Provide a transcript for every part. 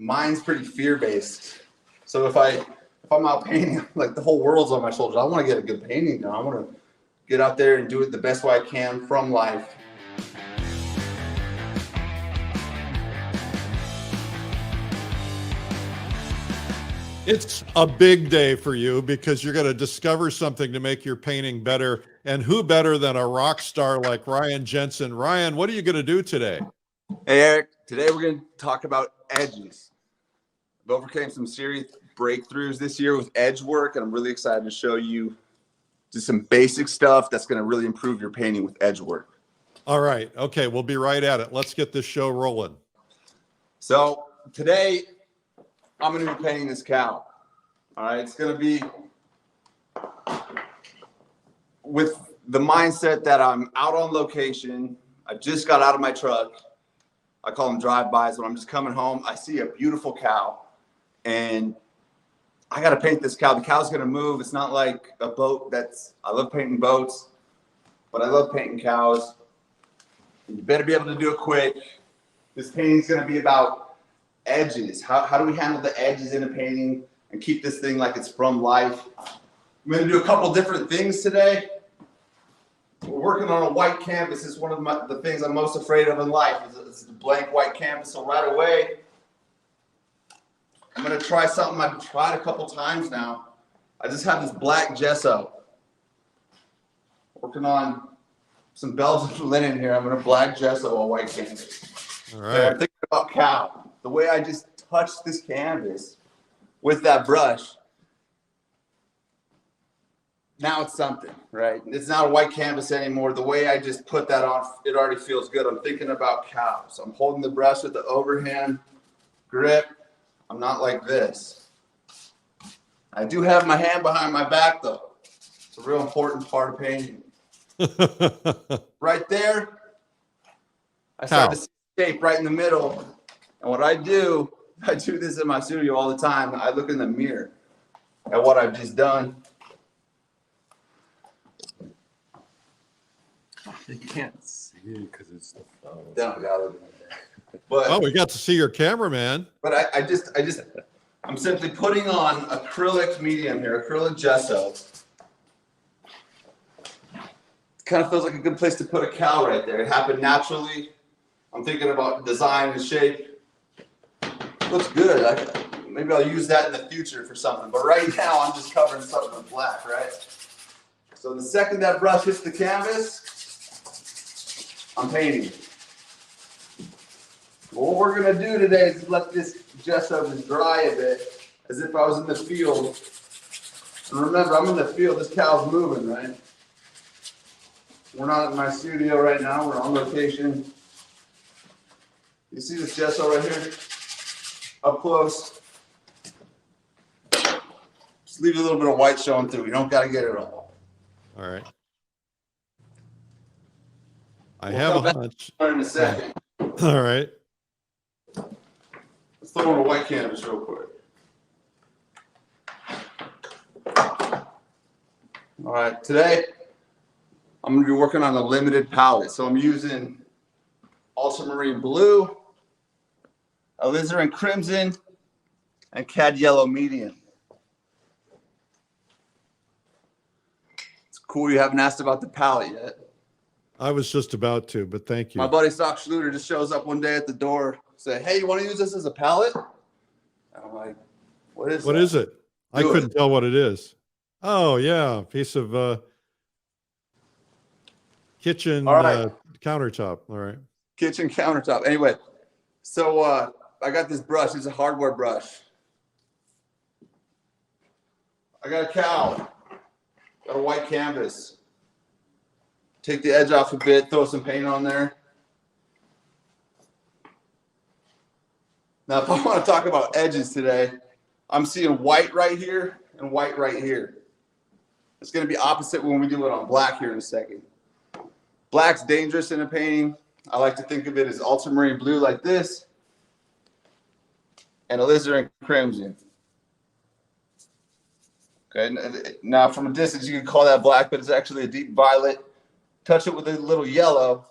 mine's pretty fear-based. So if I'm out painting, like the whole world's on my shoulders, I want to get a good painting done. I want to get out there and do it the best way I can from life. It's a big day for you because you're going to discover something to make your painting better. And who better than a rock star like Ryan Jensen? Ryan, what are you going to do today? Hey, Eric. Today we're going to talk about edges. I've overcame some serious breakthroughs this year with edge work, and I'm really excited to show you just some basic stuff that's going to really improve your painting with edge work. All right. Okay, we'll be right at it. Let's get this show rolling. So today I'm going to be painting this cow. All right, it's going to be with the mindset that I'm out on location. I just got out of my truck. I call them drive-bys. When I'm just coming home, I see a beautiful cow, and I got to paint this cow. The cow's going to move. It's not like a boat. I love painting boats, but I love painting cows. And you better be able to do it quick. This painting's going to be about edges. How do we handle the edges in a painting and keep this thing like it's from life? I'm going to do a couple different things today. We're working on a white canvas. It's one of the things I'm most afraid of in life. It's a blank white canvas. So right away, I'm going to try something I've tried a couple times now. I just have this black gesso. Working on some Belgian linen here. I'm going to black gesso a white canvas. All right. So I'm thinking about cow. The way I just touched this canvas with that brush, now it's something, right? It's not a white canvas anymore. The way I just put that on, it already feels good. I'm thinking about cows. I'm holding the brush with the overhand grip. I'm not like this. I do have my hand behind my back, though. It's a real important part of painting. Right there, I start to see shape right in the middle. And what I do this in my studio all the time. I look in the mirror at what I've just done. You can't see it because it's the phone. But we got to see your cameraman. But I'm simply putting on acrylic medium here, acrylic gesso. It kind of feels like a good place to put a cow right there. It happened naturally. I'm thinking about design and shape. Looks good. Maybe I'll use that in the future for something. But right now, I'm just covering something with black, right? So the second that brush hits the canvas, I'm painting. What we're going to do today is let this gesso just dry a bit, as if I was in the field. And remember, I'm in the field. This cow's moving, right? We're not in my studio right now. We're on location. You see this gesso right here? Up close. Just leave a little bit of white showing through. You don't got to get it all. All right. I have a hunch. In a second. All right. Let's throw on a white canvas real quick. All right, today I'm going to be working on a limited palette. So I'm using ultramarine blue, alizarin crimson, and cad yellow medium. It's cool you haven't asked about the palette yet. I was just about to, but thank you. My buddy Stock Schluter just shows up one day at the door, say, "Hey, you want to use this as a palette?" And I'm like, "What is it?" I couldn't tell what it is. Oh yeah, piece of kitchen countertop. All right. Kitchen countertop. Anyway, so I got this brush. It's a hardware brush. I got a cow. Got a white canvas. Take the edge off a bit, throw some paint on there. Now, if I want to talk about edges today, I'm seeing white right here and white right here. It's going to be opposite when we do it on black here in a second. Black's dangerous in a painting. I like to think of it as ultramarine blue like this and alizarin crimson. Okay, now from a distance you can call that black, but it's actually a deep violet. Touch it with a little yellow.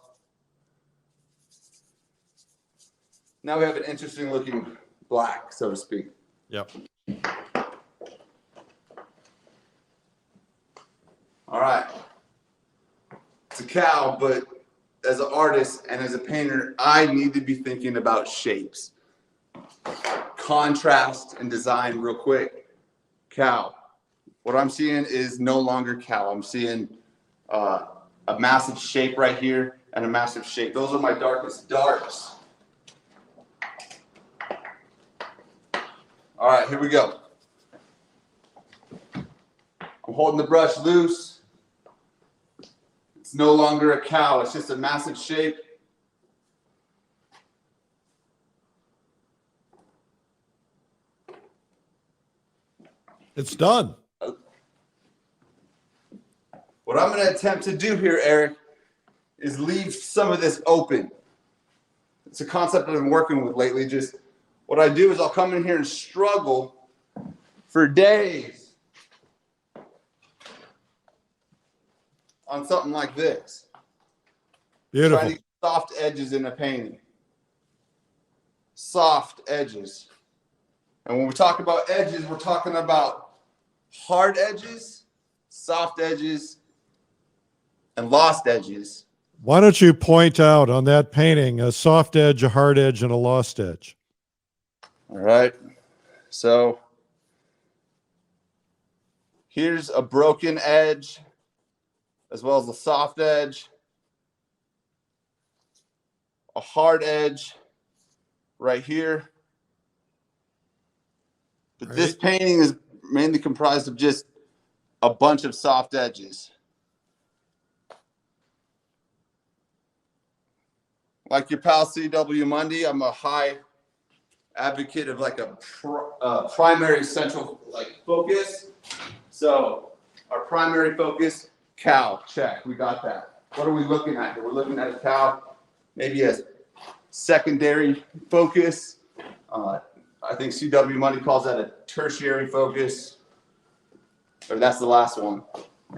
Now we have an interesting looking black, so to speak. Yep. All right. It's a cow, but as an artist and as a painter, I need to be thinking about shapes. Contrast and design real quick. Cow. What I'm seeing is no longer cow. I'm seeing a massive shape right here and a massive shape. Those are my darkest darks. All right, here we go. I'm holding the brush loose. It's no longer a cow. It's just a massive shape. It's done. What I'm going to attempt to do here, Eric, is leave some of this open. It's a concept that I've been working with lately. Just what I do is I'll come in here and struggle for days on something like this. Beautiful. Trying to get soft edges in a painting. Soft edges. And when we talk about edges, we're talking about hard edges, soft edges, and lost edges. Why don't you point out on that painting a soft edge, a hard edge, and a lost edge? All right. So here's a broken edge as well as a soft edge, a hard edge right here. But Right. this painting is mainly comprised of just a bunch of soft edges. Like your pal C.W. Mundy, I'm a high advocate of like a primary central like focus. So our primary focus, cow, check, we got that. What are we looking at here? We're looking at a cow, maybe a secondary focus. I think C.W. Mundy calls that a tertiary focus. Or that's the last one.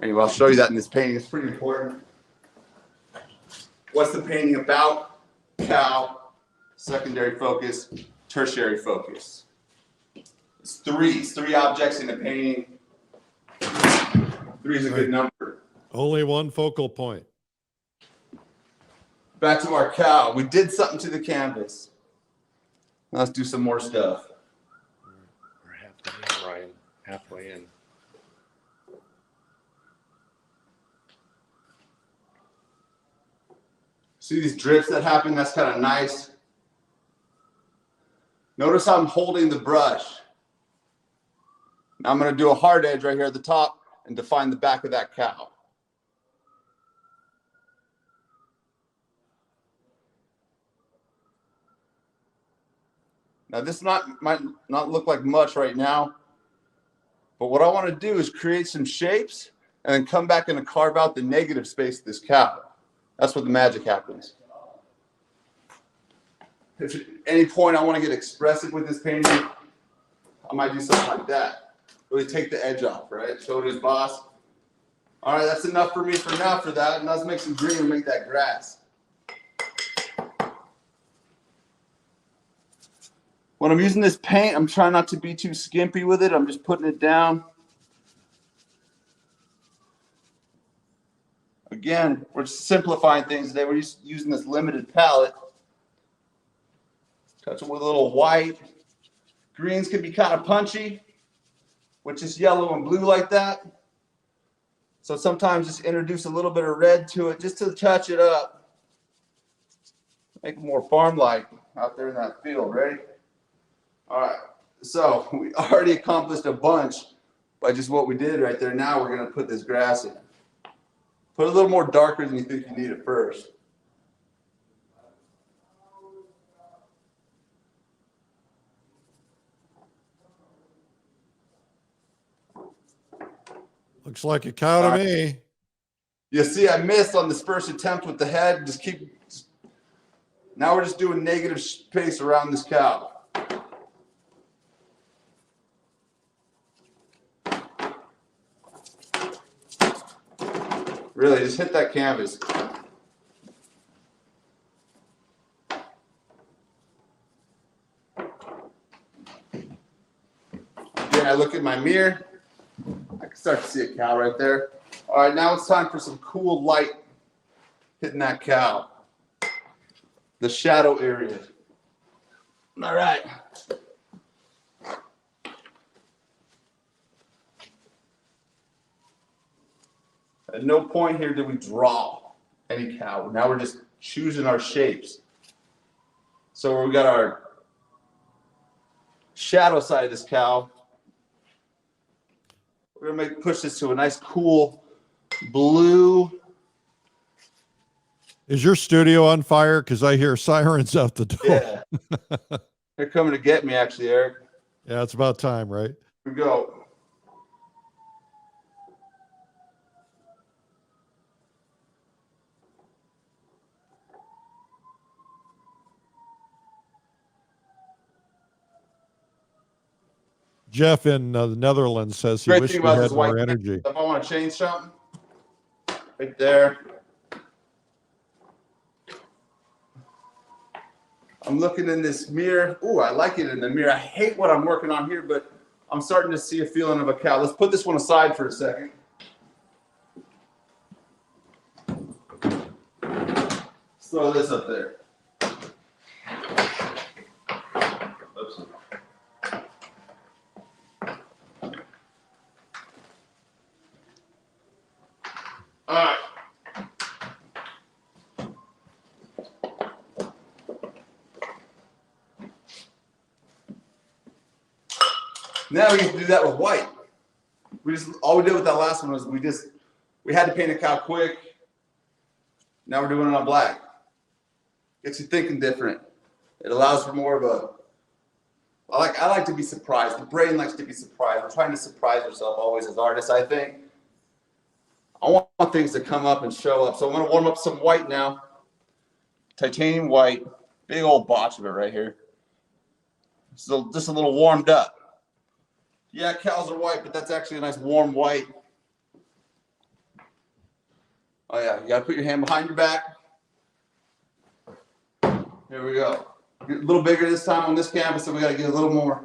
Anyway, I'll show you that in this painting. It's pretty important. What's the painting about? Cow, secondary focus, tertiary focus. It's three objects in a painting. 3 is a good number. Only one focal point. Back to our cow. We did something to the canvas. Let's do some more stuff. We're halfway in, Ryan. Halfway in. See these drips that happen? That's kind of nice. Notice how I'm holding the brush. Now I'm going to do a hard edge right here at the top and define the back of that cow. Now this might not look like much right now, but what I want to do is create some shapes and then come back and carve out the negative space of this cow. That's where the magic happens. If at any point I want to get expressive with this painting, I might do something like that. Really take the edge off, right? Show it his boss. All right, that's enough for me for now for that. And let's make some green and make that grass. When I'm using this paint, I'm trying not to be too skimpy with it. I'm just putting it down. Again, we're simplifying things today. We're just using this limited palette. Touch it with a little white. Greens can be kind of punchy, which is yellow and blue like that. So sometimes just introduce a little bit of red to it just to touch it up. Make it more farm-like out there in that field. Ready? All right. So we already accomplished a bunch by just what we did right there. Now we're going to put this grass in. Put a little more darker than you think you need at first. Looks like a cow to me. You see, I missed on this first attempt with the head. Now we're just doing negative space around this cow. Really, just hit that canvas. and I look at my mirror, I can start to see a cow right there. All right, now it's time for some cool light hitting that cow. The shadow area. All right. At no point here did we draw any cow. Now we're just choosing our shapes. So we got our shadow side of this cow. We're gonna push this to a nice cool blue. Is your studio on fire? Because I hear sirens out the door. Yeah. They're coming to get me, actually, Eric. Yeah, it's about time, right? Here we go. Jeff in the Netherlands says he Great wished thing he about had this more white energy. If I want to change something, right there. I'm looking in this mirror. Ooh, I like it in the mirror. I hate what I'm working on here, but I'm starting to see a feeling of a cow. Let's put this one aside for a second. Let's throw this up there. Oops. All right. Now we can do that with white. All we did with that last one was we had to paint a cow quick. Now we're doing it on black. Gets you thinking different. It allows for more of a. I like to be surprised. The brain likes to be surprised. We're trying to surprise ourselves always as artists, I think. I want things to come up and show up. So I'm going to warm up some white now. Titanium white. Big old botch of it right here. So just a little warmed up. Yeah, cows are white, but that's actually a nice warm white. Oh yeah, you gotta put your hand behind your back. Here we go. Get a little bigger this time on this canvas, so we gotta get a little more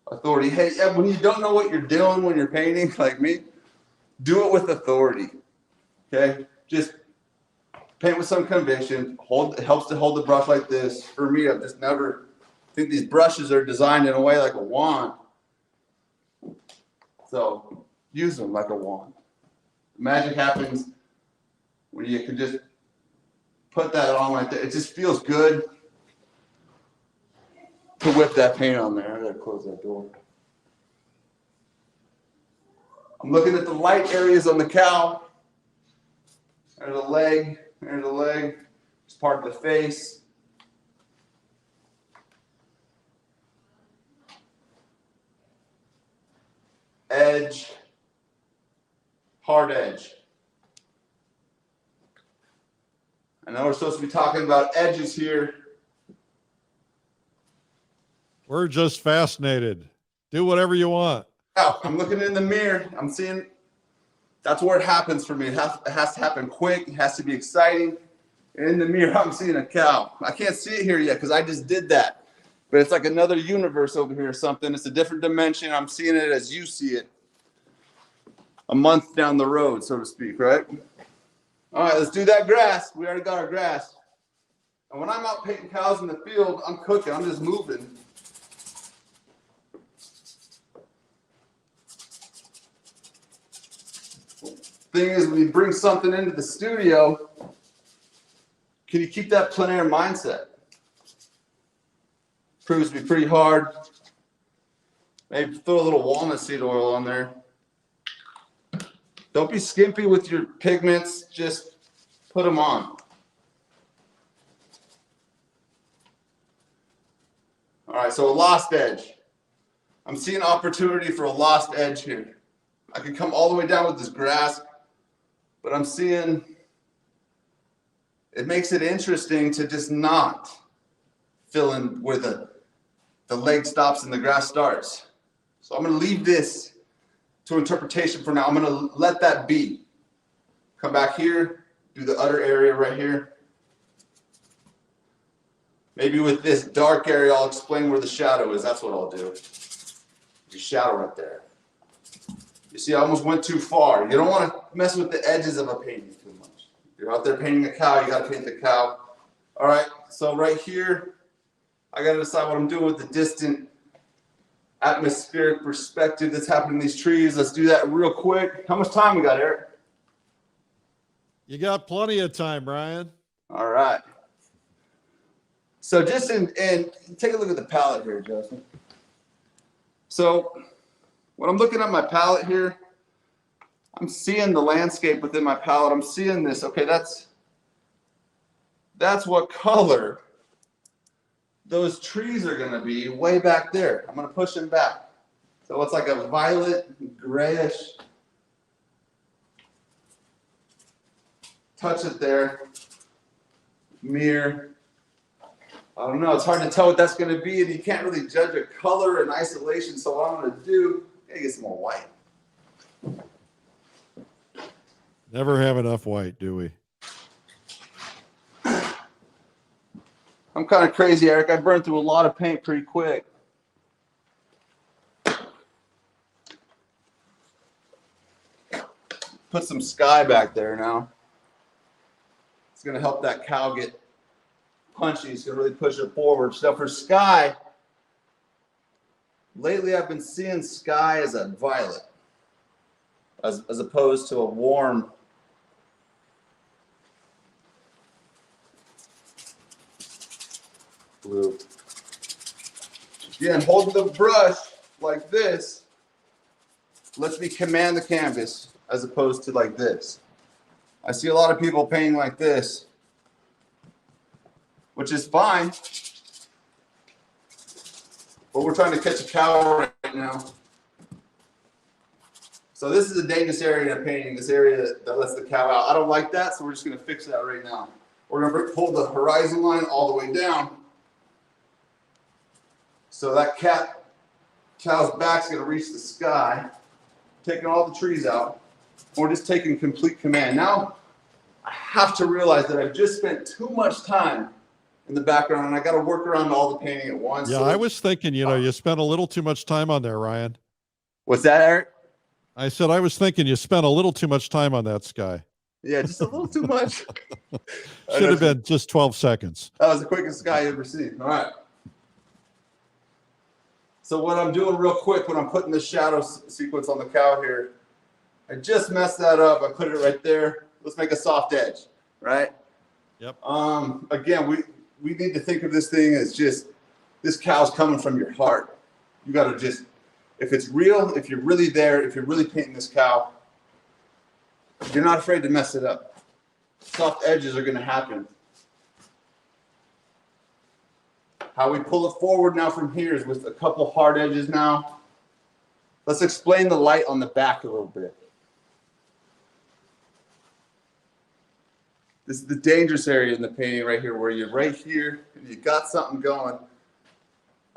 authority. Hey, yeah, when you don't know what you're doing when you're painting, like me, do it with authority. Okay? Just paint with some conviction. It helps to hold the brush like this. For me, I've just never think these brushes are designed in a way like a wand. So use them like a wand. Magic happens when you can just put that on like that. It just feels good to whip that paint on there. I gotta close that door. I'm looking at the light areas on the cow. There's a leg. There's a leg. It's part of the face. Edge, hard edge. I know we're supposed to be talking about edges here. We're just fascinated. Do whatever you want. Now, I'm looking in the mirror. I'm seeing that's where it happens for me. It has to happen quick. It has to be exciting. And in the mirror, I'm seeing a cow. I can't see it here yet because I just did that. But it's like another universe over here or something. It's a different dimension. I'm seeing it as you see it. A month down the road, so to speak, right? All right, let's do that grass. We already got our grass. And when I'm out painting cows in the field, I'm cooking. I'm just moving. Thing is, when you bring something into the studio, can you keep that plein air mindset? Proves to be pretty hard. Maybe throw a little walnut seed oil on there. Don't be skimpy with your pigments. Just put them on. All right, so a lost edge. I'm seeing opportunity for a lost edge here. I can come all the way down with this grass, but I'm seeing it makes it interesting to just not fill in where the leg stops and the grass starts. So I'm going to leave this to interpretation for now. I'm going to let that be. Come back here, do the udder area right here. Maybe with this dark area, I'll explain where the shadow is. That's what I'll do. Your shadow right there. You see, I almost went too far. You don't want to mess with the edges of a painting too much. You're out there painting a cow, you got to paint the cow. All right, so right here, I got to decide what I'm doing with the distant atmospheric perspective that's happening in these trees. Let's do that real quick. How much time we got, Eric? You got plenty of time, Ryan. All right. So just and take a look at the palette here, Justin. So when I'm looking at my palette here, I'm seeing the landscape within my palette. I'm seeing this. Okay, that's what color those trees are going to be way back there. I'm going to push them back. So it's like a violet, grayish. Touch it there. Mirror. I don't know. It's hard to tell what that's going to be, and you can't really judge a color in isolation. So what I'm going to do, I gotta get some more white. Never have enough white, do we? I'm kind of crazy, Eric. I burned through a lot of paint pretty quick. Put some sky back there now. It's going to help that cow get punchy. It's going to really push it forward. So for sky, lately I've been seeing sky as a violet, as opposed to a warm blue. Again, holding the brush like this lets me command the canvas as opposed to like this. I see a lot of people painting like this, which is fine, but we're trying to catch a cow right now. So this is a dangerous area in painting, this area that lets the cow out. I don't like that, so we're just going to fix that right now. We're going to pull the horizon line all the way down. So that cow's back's going to reach the sky, taking all the trees out. We're just taking complete command. Now, I have to realize that I've just spent too much time in the background, and I got to work around all the painting at once. Yeah, so I was thinking, you spent a little too much time on there, Ryan. What's that, Eric? I said, I was thinking you spent a little too much time on that sky. Yeah, just a little too much. Should have been just 12 seconds. That was the quickest sky you ever seen. All right. So what I'm doing real quick when I'm putting the shadow sequence on the cow here, I just messed that up. I put it right there. Let's make a soft edge, right? Yep. Again, we need to think of this thing as just, this cow's coming from your heart. You got to just, if it's real, if you're really there, if you're really painting this cow, you're not afraid to mess it up. Soft edges are going to happen. How we pull it forward now from here is with a couple hard edges now. Let's explain the light on the back a little bit. This is the dangerous area in the painting right here, where you're right here and you got something going.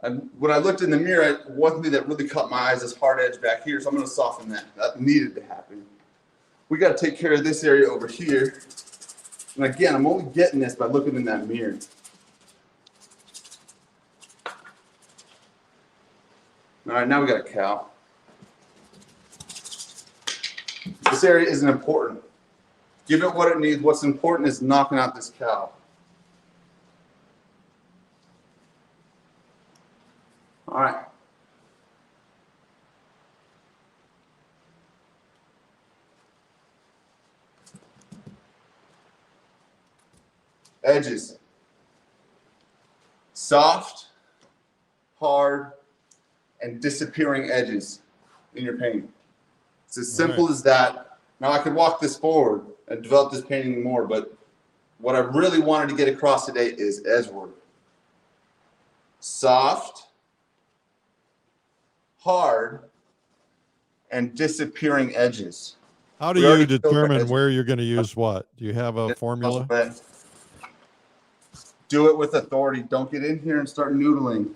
And when I looked in the mirror, one thing that really caught my eye is this hard edge back here, so I'm going to soften that. That needed to happen. We got to take care of this area over here. And again, I'm only getting this by looking in that mirror. All right, now we got a cow. This area isn't important. Give it what it needs. What's important is knocking out this cow. All right. Edges. Soft, hard, and disappearing edges in your painting. It's as simple as that. Now I could walk this forward and develop this painting more, but what I really wanted to get across today is edgework. Soft, hard, and disappearing edges. How do you determine where you're going to use what? Do you have a formula? Do it with authority. Don't get in here and start noodling.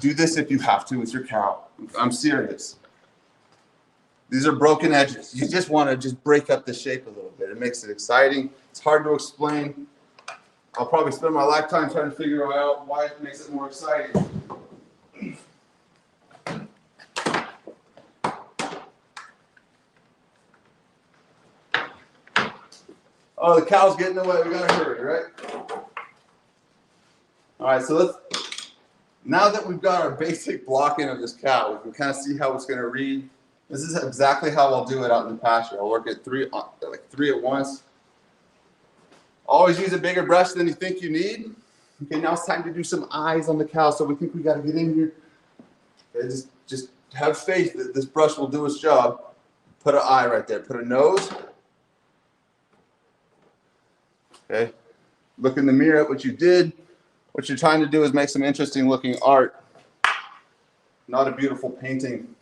Do this if you have to with your cow. I'm serious. These are broken edges. You just want to just break up the shape a little bit. It makes it exciting. It's hard to explain. I'll probably spend my lifetime trying to figure out why it makes it more exciting. Oh, the cow's getting away. We gotta hurry, right? All right, so now that we've got our basic blocking of this cow, we can kind of see how it's gonna read. This is exactly how I'll do it out in the pasture. I'll work at three at once. Always use a bigger brush than you think you need. Okay, now it's time to do some eyes on the cow. So we think we gotta get in here. Okay, just have faith that this brush will do its job. Put an eye right there. Put a nose. Okay. Look in the mirror at what you did. What you're trying to do is make some interesting looking art, not a beautiful painting.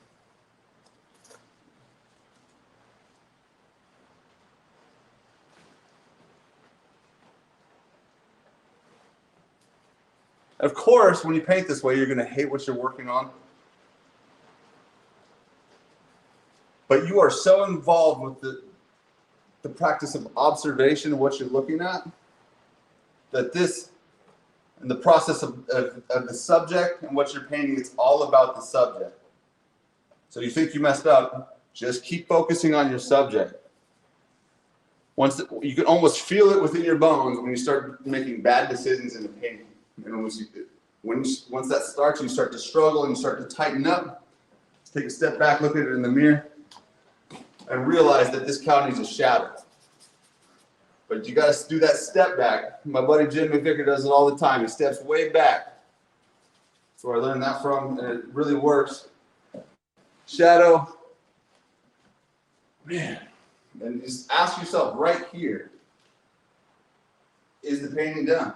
Of course, when you paint this way, you're going to hate what you're working on. But you are so involved with the practice of observation of what you're looking at, that this, and the process of the subject and what you're painting, it's all about the subject. So you think you messed up, just keep focusing on your subject. You can almost feel it within your bones when you start making bad decisions in the painting. And once that starts, you start to struggle and you start to tighten up. Take a step back, look at it in the mirror, and realize that this cow needs a shadow. But you got to do that step back. My buddy Jim McVicker does it all the time. He steps way back. That's where I learned that from, and it really works. Shadow. Man. And just ask yourself right here, is the painting done?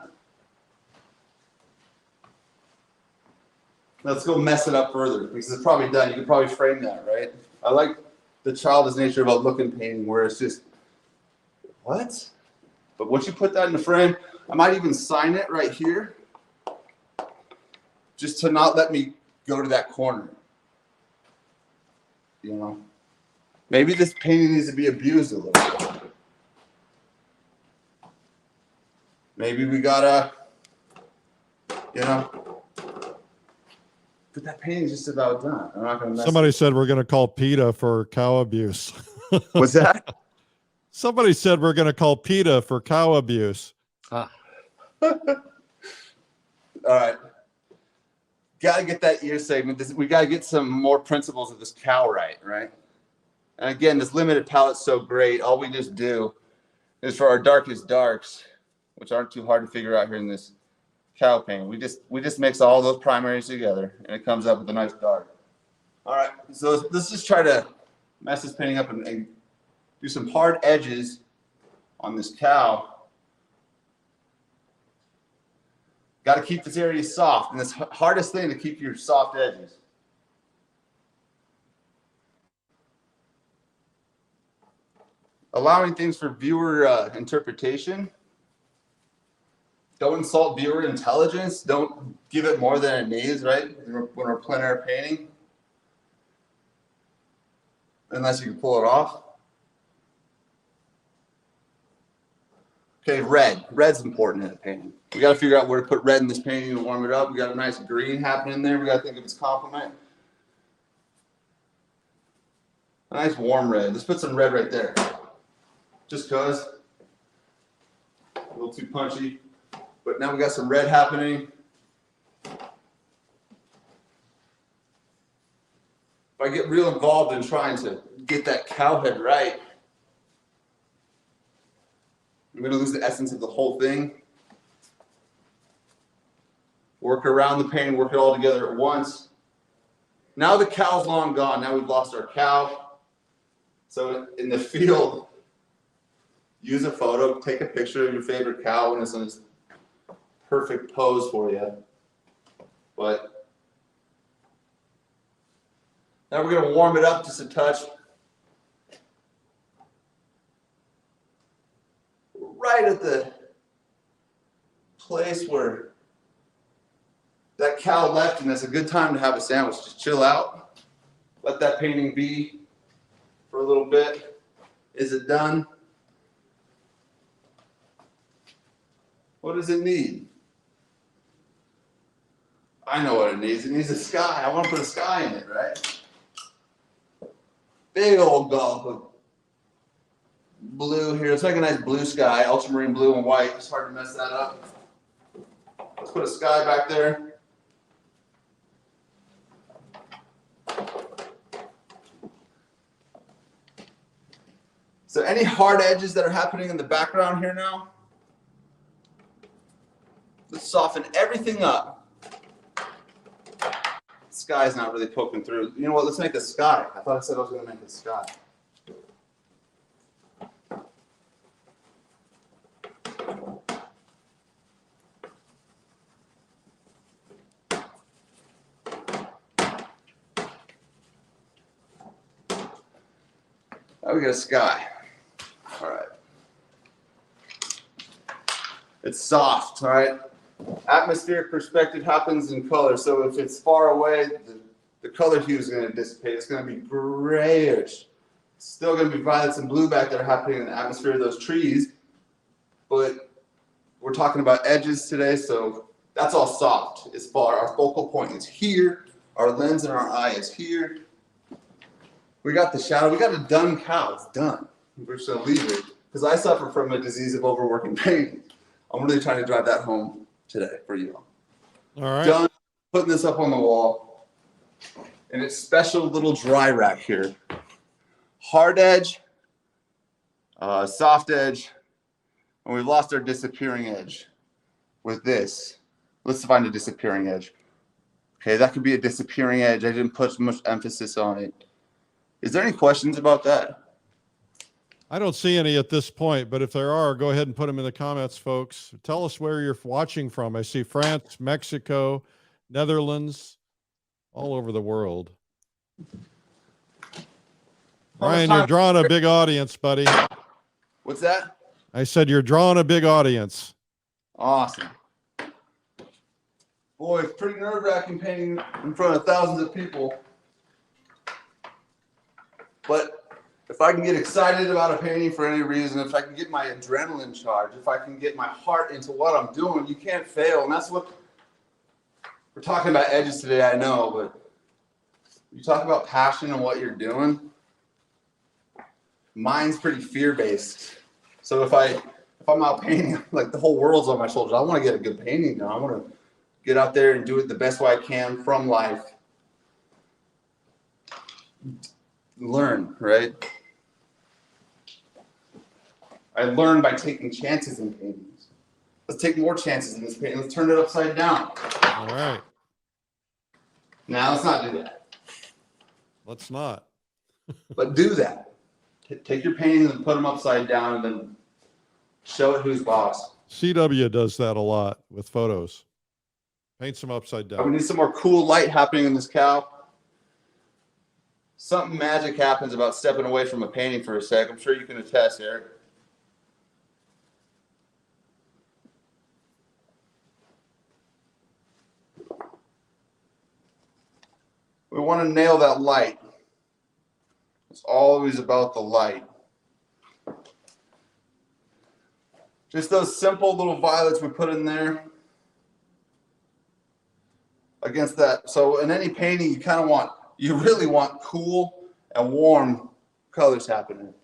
Let's go mess it up further, because it's probably done. You could probably frame that, right? I like the childish nature of a looking painting where it's just, what? But once you put that in the frame, I might even sign it right here, just to not let me go to that corner. You know? Maybe this painting needs to be abused a little bit. Maybe we gotta, but that painting's just about done. I'm not gonna mess Somebody said we're going to call PETA for cow abuse. What's that? Somebody said we're going to call PETA for cow abuse. Ah, All right. Got to get that ear segment. We got to get some more principles of this cow right? And again, this limited palette's so great. All we just do is for our darkest darks, which aren't too hard to figure out here in this cow painting. We just mix all those primaries together, and it comes up with a nice dark. All right, so let's just try to mess this painting up and do some hard edges on this cow. Got to keep this area soft, and it's the hardest thing to keep your soft edges. Allowing things for viewer interpretation. Don't insult viewer intelligence. Don't give it more than it needs, right? When we're plein air painting. Unless you can pull it off. Okay, red. Red's important in a painting. We got to figure out where to put red in this painting to warm it up. We got a nice green happening there. We got to think of its complement. A nice warm red. Let's put some red right there. Just cause. A little too punchy. But now we got some red happening. If I get real involved in trying to get that cow head right, I'm going to lose the essence of the whole thing. Work around the painting, work it all together at once. Now the cow's long gone. Now we've lost our cow. So in the field, use a photo, take a picture of your favorite cow when it's in its perfect pose for you. But now we're going to warm it up just a touch. Right at the place where that cow left, and it's a good time to have a sandwich. Just chill out. Let that painting be for a little bit. Is it done? What does it need? I know what it needs. It needs a sky. I want to put a sky in it, right? Big old gulp of blue here. Let's make a nice blue sky, ultramarine blue and white. It's hard to mess that up. Let's put a sky back there. So any hard edges that are happening in the background here now, let's soften everything up. The sky's not really poking through. You know what, let's make a sky. I thought I said I was gonna make a sky. Now we got a sky. All right. It's soft, all right? Atmospheric perspective happens in color. So if it's far away, the color hue is going to dissipate. It's going to be grayish. Still going to be violets and blue back there happening in the atmosphere of those trees. But we're talking about edges today, so that's all soft. It's far. Our focal point is here. Our lens in our eye is here. We got the shadow. We got a done cow. It's done. We're just going to leave it. Because I suffer from a disease of overworking pain. I'm really trying to drive that home today for you. All right. Done putting this up on the wall. And it's special little dry rack here. Hard edge, soft edge, and we've lost our disappearing edge with this. Let's find a disappearing edge. Okay, that could be a disappearing edge. I didn't put much emphasis on it. Is there any questions about that? I don't see any at this point, but if there are, go ahead and put them in the comments, folks. Tell us where you're watching from. I see France, Mexico, Netherlands, all over the world. Ryan, you're drawing a big audience, buddy. What's that? I said you're drawing a big audience. Awesome. Boy, it's pretty nerve-wracking painting in front of thousands of people. But if I can get excited about a painting for any reason, if I can get my adrenaline charge, if I can get my heart into what I'm doing, you can't fail. And that's what we're talking about edges today, I know, but you talk about passion and what you're doing. Mine's pretty fear-based. So if I'm out painting, like the whole world's on my shoulders, I want to get a good painting done. I want to get out there and do it the best way I can from life. Learn, right? I learn by taking chances in paintings. Let's take more chances in this painting. Let's turn it upside down. All right. Now let's not do that. Let's not. But do that. Take your paintings and put them upside down and then show it who's boss. CW does that a lot with photos. Paints them upside We down. need some more cool light happening in this cow. Something magic happens about stepping away from a painting for a sec. I'm sure you can attest, Eric. We want to nail that light. It's always about the light. Just those simple little violets we put in there against that. So in any painting, you really want cool and warm colors happening.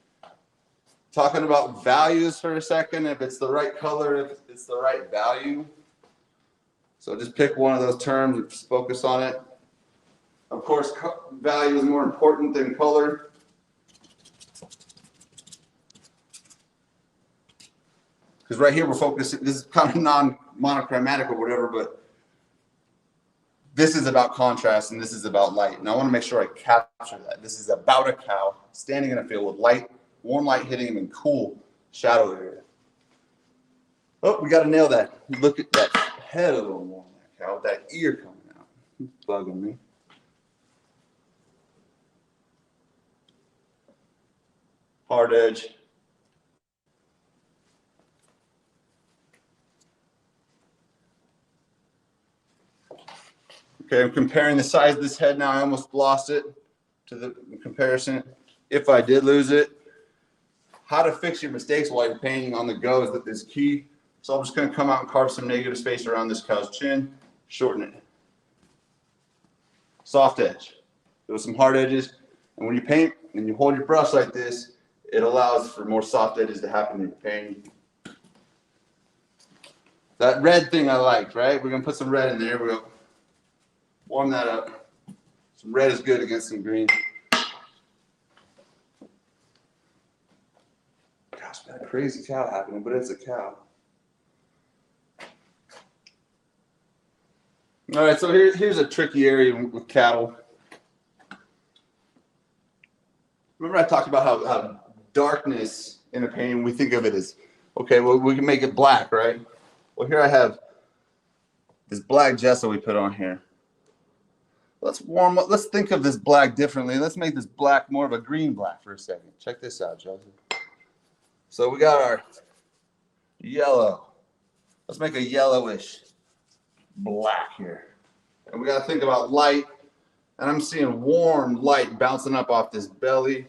Talking about values for a second, if it's the right color, if it's the right value. So just pick one of those terms and just focus on it. Of course, value is more important than color. Because right here we're focusing, this is kind of non-monochromatic or whatever, but this is about contrast and this is about light. And I want to make sure I capture that. This is about a cow standing in a field with light, warm light hitting him in cool shadow area. Oh, we got to nail that. Look at that head a little more on that cow with that ear coming out. It's bugging me. Hard edge. Okay, I'm comparing the size of this head now. I almost lost it to the comparison. If I did lose it, how to fix your mistakes while you're painting on the go is key. So I'm just going to come out and carve some negative space around this cow's chin, shorten it. Soft edge. There was some hard edges. And when you paint and you hold your brush like this, It allows for more soft edges to happen in the painting. That red thing I liked, right? We're gonna put some red in there. We're gonna warm that up. Some red is good against some green. Gosh, that crazy cow happening, but it's a cow. All right, so here's a tricky area with cattle. Remember I talked about how darkness in a painting, we think of it as, okay, well, we can make it black, right? Well, here I have this black gesso we put on here. Let's warm up. Let's think of this black differently. Let's make this black more of a green black for a second. Check this out, Joseph. So we got our yellow. Let's make a yellowish black here. And we got to think about light. And I'm seeing warm light bouncing up off this belly.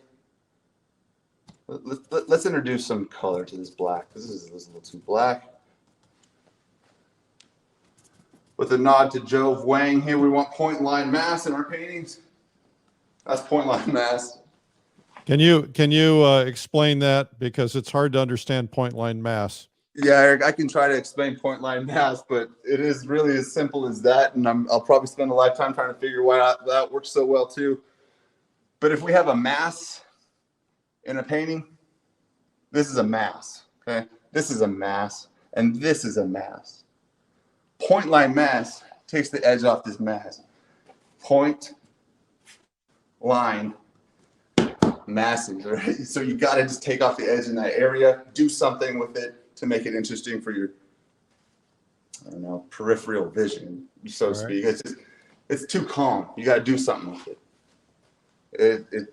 Let's introduce some color to this black. This is a little too black. With a nod to Jove Wang here, we want point line mass in our paintings. That's point line mass. Can you explain that, because it's hard to understand point line mass? Yeah, Eric, I can try to explain point line mass, but it is really as simple as that, and I'll probably spend a lifetime trying to figure why that works so well too. But if we have a mass in a painting, this is a mass, okay? This is a mass, and this is a mass. Point line mass takes the edge off this mass. Point line masses, right? So you got to just take off the edge in that area, do something with it to make it interesting for your, I don't know, peripheral vision, so to speak. It's too calm. You got to do something with it.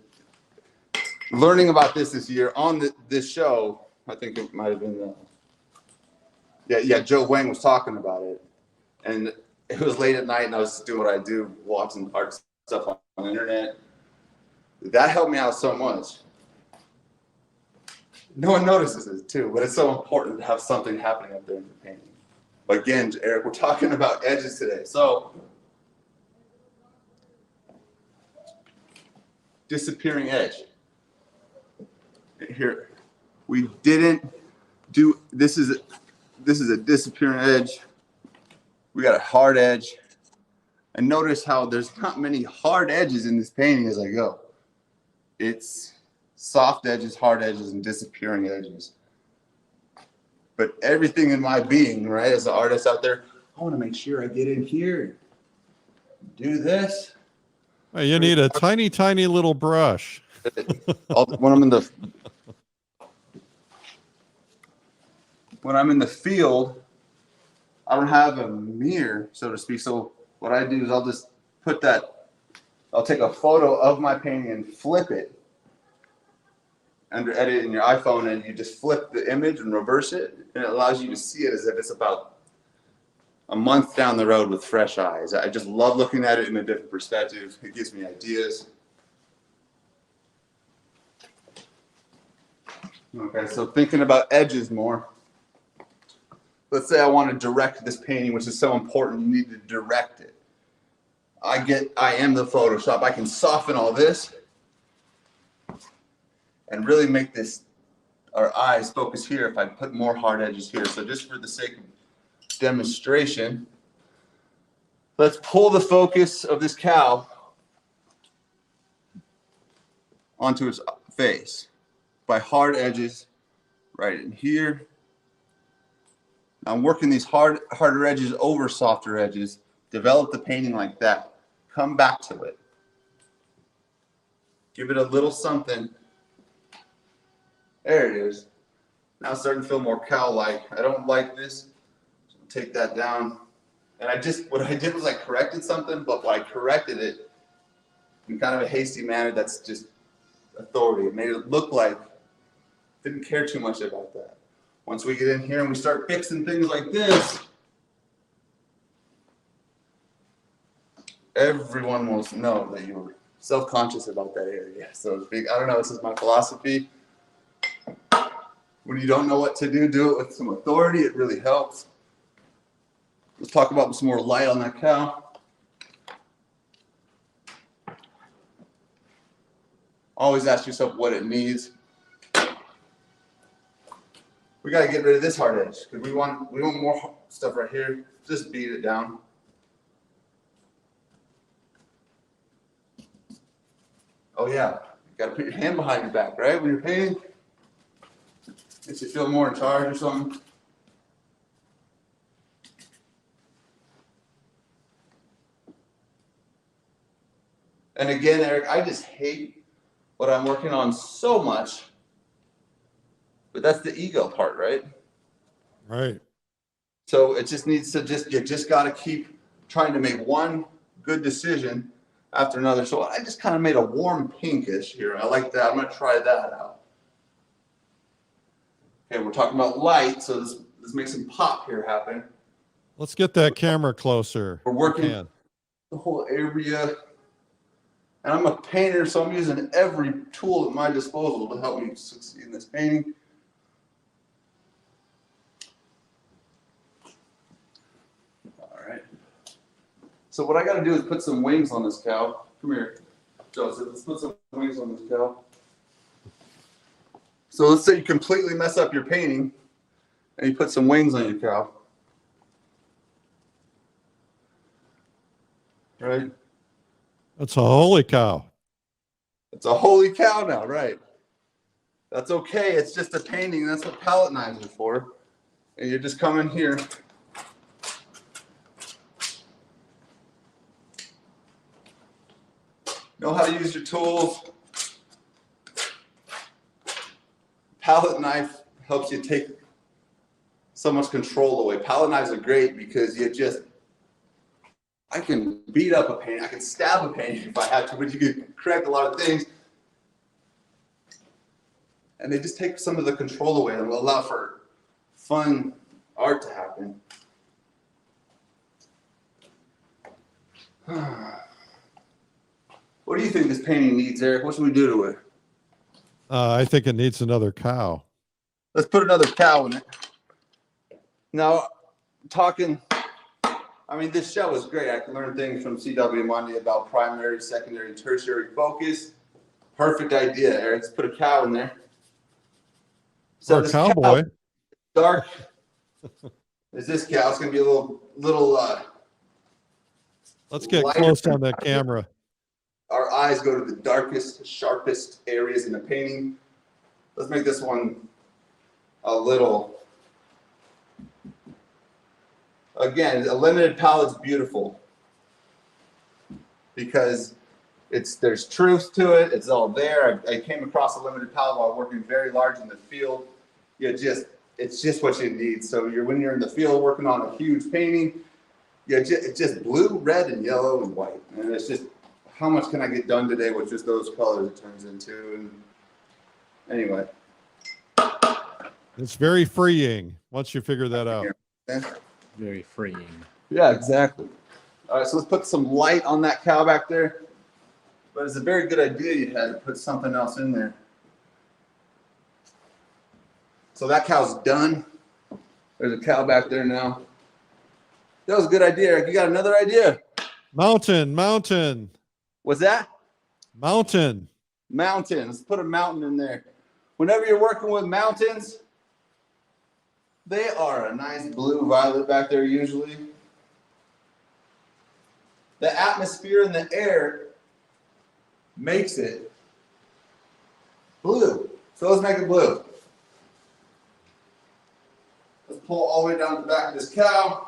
Learning about this year on this show, I think it might have been, Joe Wang was talking about it. And it was late at night, and I was doing what I do, watching art stuff on the internet. That helped me out so much. No one notices it too, but it's so important to have something happening up there in the painting. But again, Eric, we're talking about edges today. So, disappearing edge. Here, we didn't do, this is a disappearing edge. We got a hard edge. And notice how there's not many hard edges in this painting as I go. It's soft edges, hard edges, and disappearing edges. But everything in my being, right, as an artist out there, I want to make sure I get in here, do this. Well, you need a tiny, tiny little brush. When I'm in the field, I don't have a mirror, so to speak. So what I do is I'll just I'll take a photo of my painting and flip it under edit in your iPhone, and you just flip the image and reverse it, and it allows you to see it as if it's about a month down the road with fresh eyes. I just love looking at it in a different perspective. It gives me ideas. Okay, so thinking about edges more. Let's say I want to direct this painting, which is so important. You need to direct it. I am the Photoshop. I can soften all this and really make our eyes focus here if I put more hard edges here. So just for the sake of demonstration, let's pull the focus of this cow onto its face by hard edges right in here. I'm working these harder edges over softer edges. Develop the painting like that. Come back to it. Give it a little something. There it is. Now it's starting to feel more cow-like. I don't like this. So take that down. And what I did was I corrected something, but when I corrected it in kind of a hasty manner, that's just authority. It made it look like didn't care too much about that. Once we get in here and we start fixing things like this, everyone will know that you were self-conscious about that area, so to speak. I don't know, this is my philosophy. When you don't know what to do it with some authority. It really helps. Let's talk about some more light on that cow. Always ask yourself what it needs. we got to get rid of this hard edge because we want more stuff right here. Just beat it down. Oh yeah, you got to put your hand behind your back, right? When you're painting, makes you feel more in charge or something. And again, Eric, I just hate what I'm working on so much, but that's the ego part, right? Right. So it just needs to you just got to keep trying to make one good decision after another. So I just kind of made a warm pinkish here. I like that. I'm going to try that out. Okay, we're talking about light, so let's make some pop here happen. Let's get that camera closer. We're working the whole area. And I'm a painter, so I'm using every tool at my disposal to help me succeed in this painting. All right. So what I got to do is put some wings on this cow. Come here, Joseph. Let's put some wings on this cow. So let's say you completely mess up your painting and you put some wings on your cow. Right? That's a holy cow. It's a holy cow now, right? That's okay. It's just a painting. That's what palette knives are for. And you're just coming here. Know how to use your tools. Palette knife helps you take so much control away. Palette knives are great because I can beat up a painting. I can stab a painting if I have to, but you can correct a lot of things. And they just take some of the control away and will allow for fun art to happen. What do you think this painting needs, Eric? What should we do to it? I think it needs another cow. Let's put another cow in it. Now, this show is great. I can learn things from CW Monday about primary, secondary, and tertiary focus. Perfect idea, Eric. Let's put a cow in there. So Or a cowboy. Dark is this cow. It's going to be a little. Let's get lighter. close on that camera. Our eyes go to the darkest, sharpest areas in the painting. Let's make this one a little. Again, a limited palette's beautiful because there's truth to it. It's all there. I came across a limited palette while working very large in the field. It's just what you need. So when you're in the field working on a huge painting, it's just blue, red, and yellow and white, and it's just how much can I get done today with just those colors it turns into. And anyway, it's very freeing once you figure that out. Very freeing. Yeah, exactly. All right, so let's put some light on that cow back there. But it's a very good idea you had to put something else in there. So that cow's done. There's a cow back there now. That was a good idea, Eric. You got another idea? Mountain. What's that? Mountain. Let's put a mountain in there. Whenever you're working with mountains, they are a nice blue violet back there usually. The atmosphere in the air makes it blue. So let's make it blue. Let's pull all the way down to the back of this cow.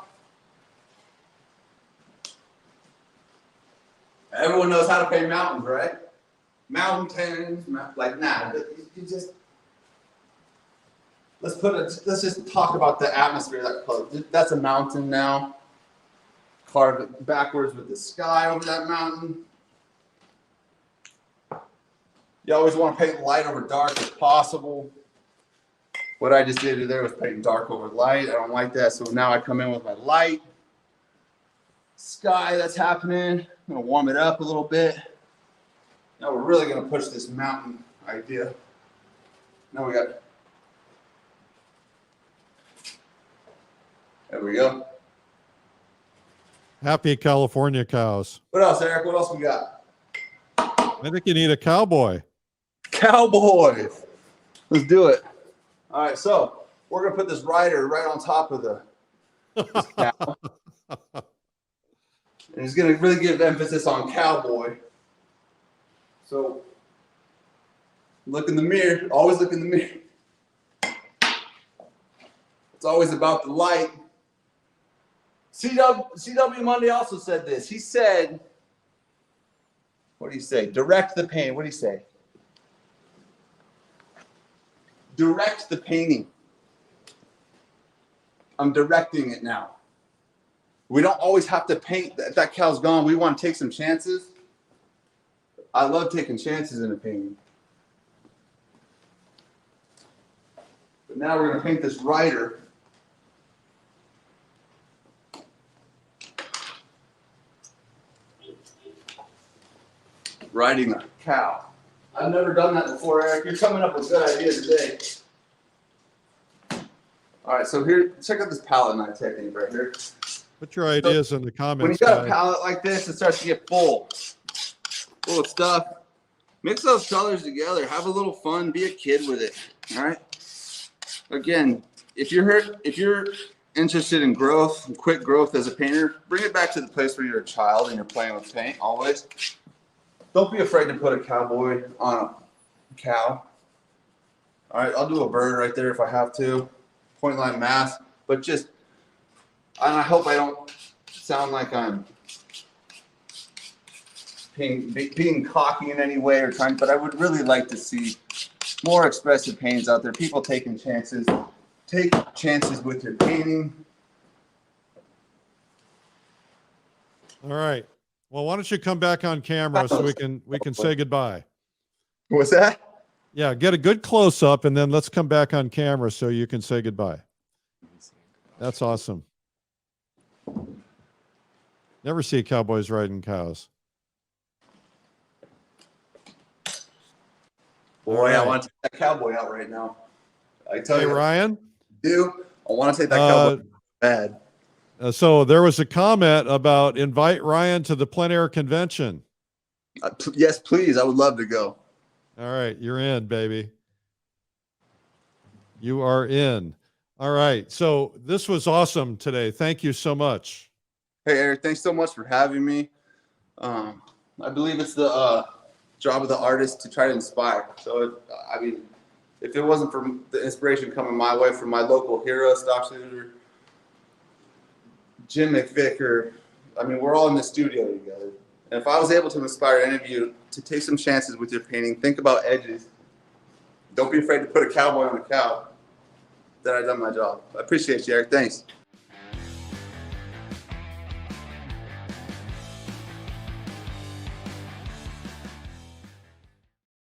Everyone knows how to paint mountains, right? Mountains, you just. Let's just talk about the atmosphere of that color. That's a mountain now. Carve it backwards with the sky over that mountain. You always want to paint light over dark as possible. What I just did there was paint dark over light. I don't like that, so now I come in with my light. Sky that's happening. I'm gonna warm it up a little bit. Now we're really gonna push this mountain idea. Now we got. There we go. Happy California cows. What else, Eric? What else we got? I think you need a cowboy. Cowboys. Let's do it. All right, so we're gonna put this rider right on top of this cow. And it's gonna really give emphasis on cowboy. So look in the mirror, always look in the mirror. It's always about the light. CW Monday also said this. He said, what do you say? Direct the paint. What do you say? Direct the painting. I'm directing it now. We don't always have to paint. If that cow's gone, we want to take some chances. I love taking chances in a painting. But now we're going to paint this rider. Riding a cow. I've never done that before, Eric. You're coming up with good ideas today. All right, so here, check out this palette knife technique right here. Put your ideas in the comments. When you got a palette like this, it starts to get full of stuff. Mix those colors together. Have a little fun. Be a kid with it. All right. Again, if you're interested in growth, quick growth as a painter, bring it back to the place where you're a child and you're playing with paint always. Don't be afraid to put a cowboy on a cow. All right, I'll do a bird right there if I have to. Point line mask, but just, and I hope I don't sound like I'm being cocky in any way or trying, but I would really like to see more expressive paintings out there. People taking chances. Take chances with your painting. All right. Well, why don't you come back on camera so we can say goodbye. What's that? Yeah, get a good close up and then let's come back on camera so you can say goodbye. That's awesome. Never see cowboys riding cows. Boy, right. I want to take that cowboy out right now. I tell hey, you, Ryan, I want to take that cowboy bad. So there was a comment about invite Ryan to the plein air convention. Yes, please. I would love to go. All right. You're in, baby. You are in. All right. So this was awesome today. Thank you so much. Hey, Eric, thanks so much for having me. I believe it's the job of the artist to try to inspire. So, if it wasn't for the inspiration coming my way from my local hero, stock shooter, Jim McVicker, we're all in the studio together. And if I was able to inspire any of you to take some chances with your painting, think about edges. Don't be afraid to put a cowboy on a cow. Then I've done my job. I appreciate you, Eric. Thanks.